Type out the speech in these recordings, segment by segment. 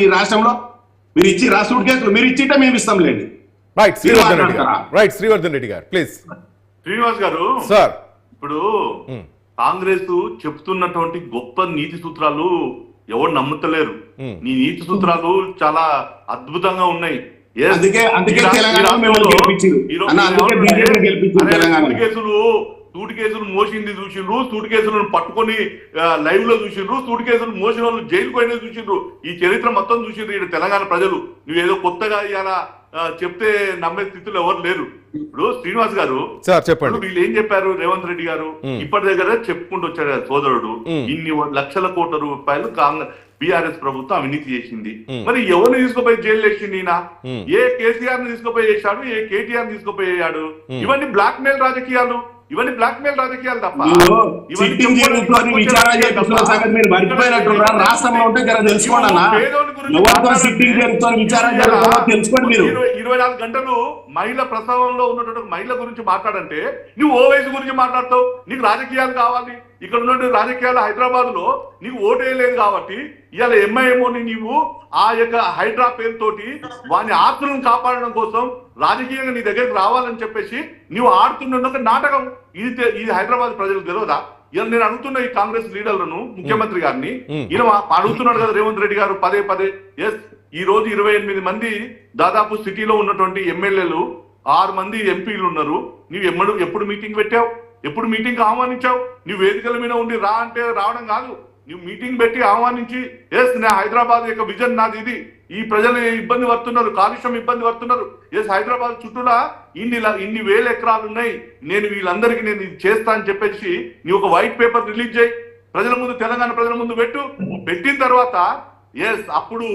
ఈ రాష్ట్రంలో మీరు ఇచ్చి సూట్ కేసులు మీరు ఇచ్చిటే మేము ఇస్తాంలేండి. రైట్ శ్రీవర్ధన్ రెడ్డి గారు ప్లీజ్. శ్రీనివాస్ గారు సార్, ఇప్పుడు కాంగ్రెస్ చెప్తున్నటువంటి గొప్ప నీతి సూత్రాలు ఎవరు నమ్ముతలేరు. నీ నీతి సూత్రాలు చాలా అద్భుతంగా ఉన్నాయి. సూట్ కేసులు మోసింది చూసిండ్రు, సూట్ కేసులను పట్టుకొని లైవ్ లో చూసిండ్రు, సూట్ కేసులు మోసిన వాళ్ళు జైలుకు పోయినా చూసిండ్రు. ఈ చరిత్ర మొత్తం చూసిండ్రు ఇక్కడ తెలంగాణ ప్రజలు. నువ్వేదో కొత్తగా ఇలా చెప్తే నమ్మే స్థితిలో ఎవరు లేరు. ఇప్పుడు శ్రీనివాస్ గారు చెప్పండి, వీళ్ళు ఏం చెప్పారు? రేవంత్ రెడ్డి గారు ఇప్పటి దగ్గర చెప్పుకుంటూ వచ్చాడు సోదరుడు, ఇన్ని లక్షల కోట్ల రూపాయలు బీఆర్ఎస్ ప్రభుత్వం అవినీతి చేసింది. మరి ఎవరిని తీసుకుపోయి జైలు వేసింది? ఈయన ఏ కేసీఆర్ ని తీసుకుపోయి చేశాడు, ఏ కేటీఆర్ తీసుకుపోయాడు? ఇవన్నీ బ్లాక్ మెయిల్ రాజకీయాలు, ఇవన్నీ బ్లాక్ మెయిల్ రాజకీయాలు తప్ప. రాష్ట్రంలో ఉంటే తెలుసుకోండి. 24 గంటలు మహిళ ప్రసవంలో ఉన్నటువంటి మహిళ గురించి మాట్లాడంటే నువ్వు ఓవైసీ గురించి మాట్లాడతావు. నీకు రాజకీయాలు కావాలి. ఇక్కడ ఉన్నటువంటి రాజకీయాలు హైదరాబాద్ లో నీకు ఓటేయలేదు కాబట్టి ఇవాళ ఎంఐఎంఓని నీవు ఆ యొక్క హైడ్రా పేరుతోటి వాని ఆస్తులను కాపాడడం కోసం రాజకీయంగా నీ దగ్గరికి రావాలని చెప్పేసి నువ్వు ఆడుతున్న నాటకం ఇది హైదరాబాద్ ప్రజలకు తెలియదా? ఇలా నేను అడుగుతున్న ఈ కాంగ్రెస్ లీడర్లను, ముఖ్యమంత్రి గారిని, ఈయన అడుగుతున్నాడు కదా రేవంత్ రెడ్డి గారు పదే పదే. ఈ రోజు 28 మంది దాదాపు సిటీలో ఉన్నటువంటి ఎమ్మెల్యేలు, 6 మంది ఎంపీలు ఉన్నారు. నువ్వు ఎప్పుడు మీటింగ్ పెట్టావు? ఎప్పుడు మీటింగ్ ఆహ్వానించావు? నువ్వు వేదికల మీద ఉండి రా అంటే రావడం కాదు. నువ్వు మీటింగ్ పెట్టి ఆహ్వానించి నా హైదరాబాద్ యొక్క విజన్ నాది, ఇది ఈ ప్రజలు ఇబ్బంది పడుతున్నారు, కాలుష్యం ఇబ్బంది పడుతున్నారు, హైదరాబాద్ చుట్టూలా ఇన్ని వేల ఎకరాలు ఉన్నాయి, నేను వీళ్ళందరికీ నేను ఇది చేస్తా అని చెప్పేసి నీ ఒక వైట్ పేపర్ రిలీజ్ చేయి, ప్రజల ముందు, తెలంగాణ ప్రజల ముందు పెట్టిన తర్వాత అప్పుడు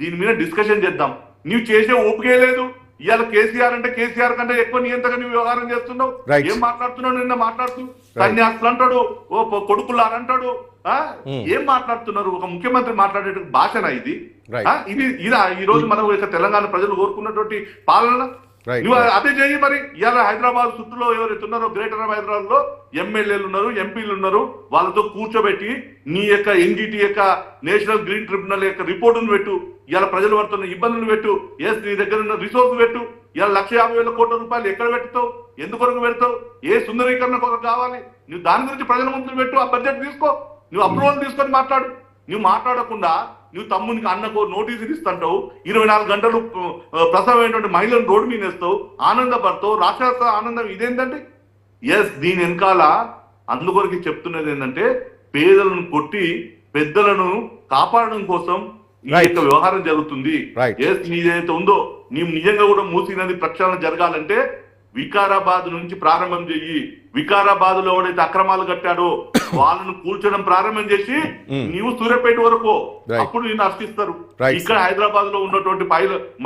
దీని మీద డిస్కషన్ చేద్దాం. నువ్వు చేసే ఓపికే లేదు. ఇవాళ కేసీఆర్ అంటే కేసీఆర్ కంటే ఎక్కువ నియంతగా నువ్వు వ్యవహారం చేస్తున్నావు. ఏం మాట్లాడుతున్నావు? నిన్న మాట్లాడుతూ కన్యాస్తులు అంటాడు, ఓ కొడుకులారు అంటాడు. ఏం మాట్లాడుతున్నారు? ఒక ముఖ్యమంత్రి మాట్లాడే భాషనా ఇది? ఇదా ఈ రోజు మనం తెలంగాణ ప్రజలు కోరుకున్నటువంటి పాలన? నువ్వు అదే చేయి. మరి ఇవాళ హైదరాబాద్ చుట్టూలో ఎవరైతే ఉన్నారో, గ్రేటర్ హైదరాబాద్ లో ఎమ్మెల్యేలు ఉన్నారు, ఎంపీలు ఉన్నారు, వాళ్ళతో కూర్చోబెట్టి నీ యొక్క ఎన్జిటి యొక్క నేషనల్ గ్రీన్ ట్రిబ్యునల్ యొక్క రిపోర్టును పెట్టు. ఇవాళ ప్రజలు పడుతున్న ఇబ్బందులు పెట్టు. నీ దగ్గర ఉన్న రిసోర్స్ పెట్టు. ఇవాళ 1,50,000 కోట్ల రూపాయలు ఎక్కడ పెడతావు? ఎందుకొరకు పెడతావు? ఏ సుందరీకరణ కొరకు కావాలి? నువ్వు దాని గురించి ప్రజల ముందు పెట్టు. ఆ బడ్జెట్ తీసుకో, నువ్వు అప్రూవల్ తీసుకొని మాట్లాడు. నువ్వు మాట్లాడకుండా నువ్వు తమ్మునికి అన్నకు నోటీసులు ఇస్తుంటావు, 24 గంటలు ప్రసవమైనటువంటి మహిళలను రోడ్డు మీద వేస్తావు, ఆనందపడతావు, రాక్షస ఆనందం. ఇదేంటంటే దీని వెనకాల అందుకొరకు చెప్తున్నది ఏంటంటే పేదలను కొట్టి పెద్దలను కాపాడడం కోసం ఈ యొక్క వ్యవహారం జరుగుతుంది. నీదైతే ఉందో నీవు నిజంగా కూడా మూసీ నది ప్రక్షాళన జరగాలంటే వికారాబాద్ నుంచి ప్రారంభం చెయ్యి. వికారాబాద్ లో ఎవడైతే అక్రమాలు కట్టాడో వాళ్ళను కూల్చడం ప్రారంభం చేసి నీవు సూర్యాపేట వరకు, అప్పుడు నేను అర్పిస్తారు. ఇక్కడ హైదరాబాద్ లో ఉన్నటువంటి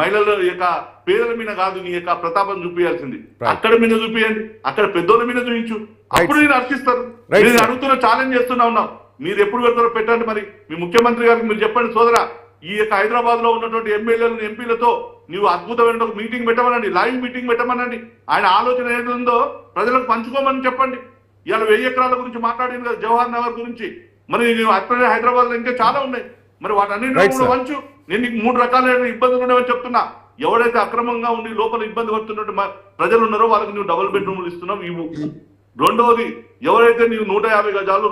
మహిళల యొక్క పేదల మీద కాదు నీ యొక్క ప్రతాపం చూపించాల్సింది, అక్కడ మీద చూపించండి, అక్కడ పెద్దోళ్ళ మీద చూపించు, అప్పుడు నేను అర్పిస్తారు. నేను అడుగుతున్నా, ఛాలెంజ్ చేస్తున్నా ఉన్నాం. మీరు ఎప్పుడు పెడతారో పెట్టండి. మరి మీ ముఖ్యమంత్రి గారికి మీరు చెప్పండి, సోదరా, ఈ యొక్క హైదరాబాద్ లో ఉన్నటువంటి ఎమ్మెల్యేలను, ఎంపీలతో నీవు అద్భుతమైన ఒక మీటింగ్ పెట్టమనండి, లైవ్ మీటింగ్ పెట్టమనండి. ఆయన ఆలోచన ఏదో ప్రజలకు పంచుకోమని చెప్పండి. ఇవాళ 1000 ఎకరాల గురించి మాట్లాడింది కదా, జవహర్ నగర్ గురించి. మరి అక్కడ హైదరాబాద్ లో ఇంకా చాలా ఉన్నాయి. మరి వాటన్నింటిలో వంచు. నేను నీకు 3 రకాలైన ఇబ్బందులు ఉన్నాయని చెప్తున్నా. ఎవరైతే అక్రమంగా ఉండి లోపల ఇబ్బంది పడుతున్నట్టు ప్రజలు ఉన్నారో వాళ్ళకి నువ్వు డబుల్ బెడ్రూమ్లు ఇస్తున్నావు, ఇవ్వు. రెండవది, ఎవరైతే నీవు 150 గజాలు